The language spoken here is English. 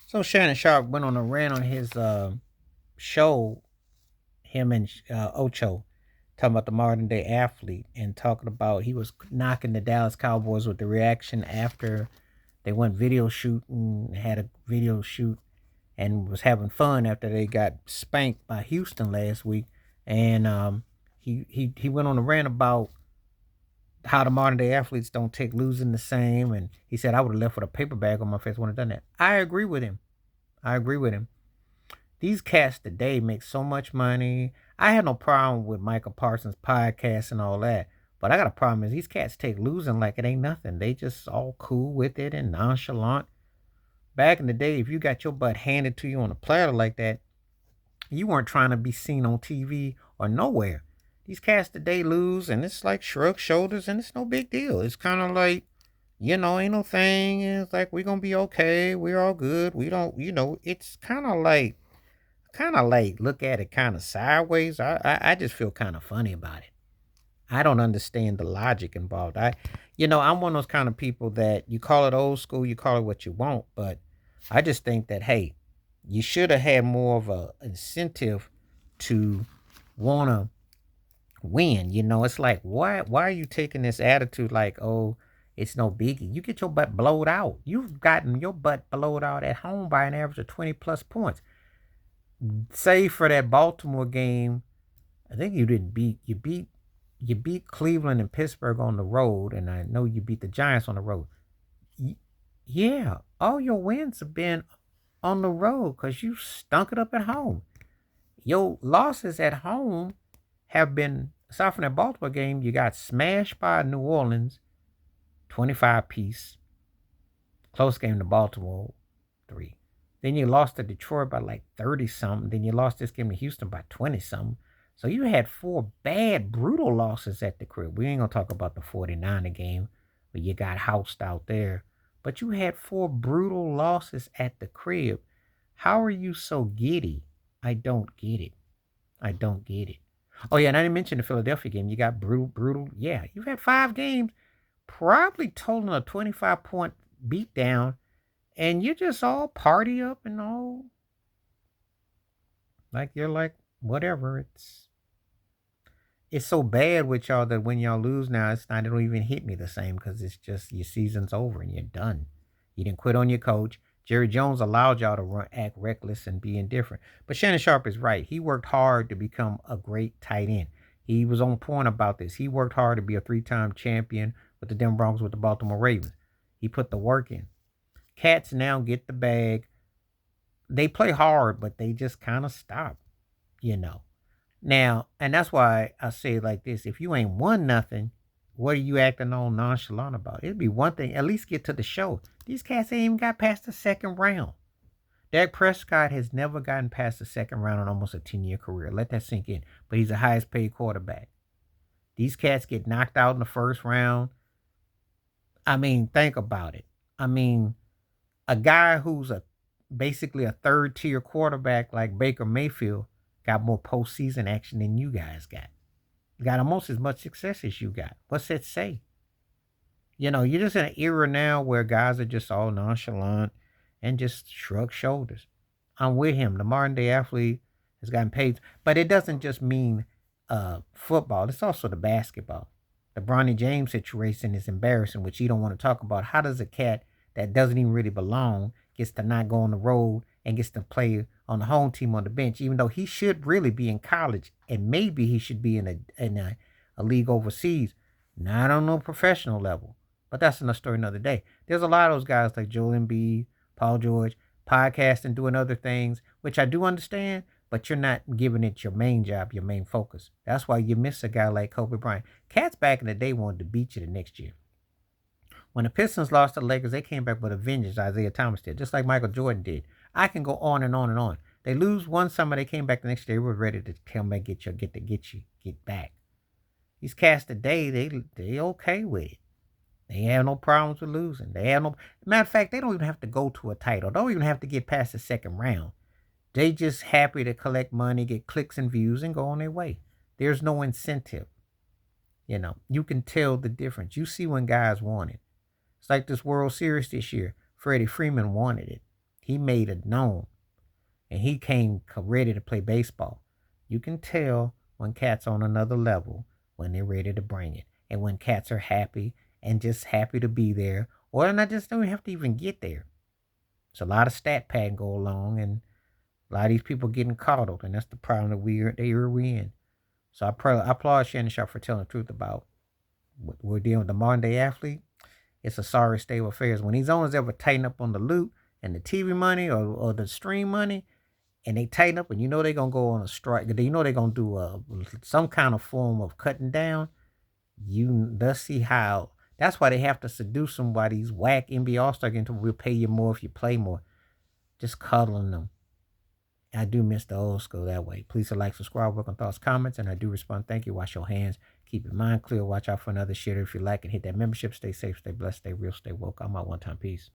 So Shannon Sharp went on a rant on his show, him and Ocho, talking about the modern day athlete and talking about he was knocking the Dallas Cowboys with the reaction after they went video shooting, had a video shoot, and was having fun after they got spanked by Houston last week. And he went on a rant about how the modern day athletes don't take losing the same. And he said, I would have left with a paper bag on my face when I done that. I agree with him. I agree with him. These cats today make so much money. I had no problem with Michael Parsons' podcast and all that. But I got a problem is these cats take losing like it ain't nothing. They just all cool with it and nonchalant. Back in the day, if you got your butt handed to you on a platter like that, you weren't trying to be seen on TV or nowhere. These cats today lose and it's like shrug shoulders and it's no big deal. It's kind of like, ain't no thing. It's like we're gonna be okay. We're all good. We don't, it's kind of like look at it kind of sideways. I just feel kind of funny about it. I don't understand the logic involved. I'm one of those kind of people that you call it old school, you call it what you want, but I just think that hey, you should have had more of a incentive to want to win. It's like why are you taking this attitude like oh it's no biggie? You get your butt blowed out. You've gotten your butt blowed out at home by an average of 20 plus points. Save for that Baltimore game, I think you beat Cleveland and Pittsburgh on the road, and I know you beat the Giants on the road. Yeah, all your wins have been on the road because you stunk it up at home. Your losses at home have been aside from that Baltimore game, you got smashed by New Orleans, 25 piece, close game to Baltimore, 3. Then you lost to Detroit by like 30 something. Then you lost this game to Houston by 20 something. So you had 4 bad, brutal losses at the crib. We ain't gonna talk about the 49er game where you got housed out there. But you had 4 brutal losses at the crib. How are you so giddy? I don't get it. I don't get it. Oh yeah, and I didn't mention the Philadelphia game. You got brutal, brutal. Yeah, you've had 5 games, probably totaling a 25-point beatdown, and you just all party up and all like you're like whatever. It's so bad with y'all that when y'all lose now, it's not. It don't even hit me the same because it's just your season's over and you're done. You didn't quit on your coach. Jerry Jones allowed y'all to act reckless and be indifferent. But Shannon Sharp is right. He worked hard to become a great tight end. He was on point about this. He worked hard to be a 3-time champion with the Denver Broncos with the Baltimore Ravens. He put the work in. Cats now get the bag. They play hard, but they just kind of stop, you know. Now, and that's why I say it like this: if you ain't won nothing, what are you acting all nonchalant about? It'd be one thing, at least get to the show. These cats ain't even got past the second round. Dak Prescott has never gotten past the second round in almost a 10-year career. Let that sink in. But he's the highest paid quarterback. These cats get knocked out in the first round. I mean, think about it. I mean, a guy who's basically a third tier quarterback like Baker Mayfield got more postseason action than you guys got. Got almost as much success as you got. What's that say? You're just in an era now where guys are just all nonchalant and just shrug shoulders. I'm with him. The modern day athlete has gotten paid, but it doesn't just mean football. It's also the basketball. The Bronny James situation is embarrassing, which you don't want to talk about. How does a cat that doesn't even really belong gets to not go on the road and gets to play on the home team on the bench, even though he should really be in college and maybe he should be in a league overseas, not on no professional level. But that's another story another day. There's a lot of those guys like Joel Embiid, Paul George, podcasting, doing other things, which I do understand, but you're not giving it your main job, your main focus. That's why you miss a guy like Kobe Bryant. Cats back in the day wanted to beat you the next year. When the Pistons lost to the Lakers, they came back with a vengeance, Isaiah Thomas did, just like Michael Jordan did. I can go on and on and on. They lose one summer, they came back the next day, they were ready to come back, get back. These cats today, they okay with it. They have no problems with losing. They have no matter of fact, they don't even have to go to a title. Don't even have to get past the second round. They just happy to collect money, get clicks and views, and go on their way. There's no incentive. You can tell the difference. You see when guys want it. It's like this World Series this year. Freddie Freeman wanted it. He made it known, and he came ready to play baseball. You can tell when cats on another level when they're ready to bring it, and when cats are happy and just happy to be there, or not just don't have to even get there. It's a lot of stat pad go along, and a lot of these people getting coddled, and that's the problem that we're in. So I applaud Shannon Sharpe for telling the truth about what we're dealing with the modern day athlete. It's a sorry state of affairs. When these owners ever tighten up on the loot and the TV money or the stream money, and they tighten up, and you know they're gonna go on a strike. You know they're gonna do some kind of form of cutting down. Thus see how. That's why they have to seduce them. Why these whack NBA All-Star games will pay you more if you play more. Just cuddling them. I do miss the old school that way. Please like, subscribe, work on thoughts, comments, and I do respond. Thank you. Wash your hands. Keep your mind clear. Watch out for another shitter if you like, and hit that membership. Stay safe, stay blessed, stay real, stay woke. I'm out one time. Peace.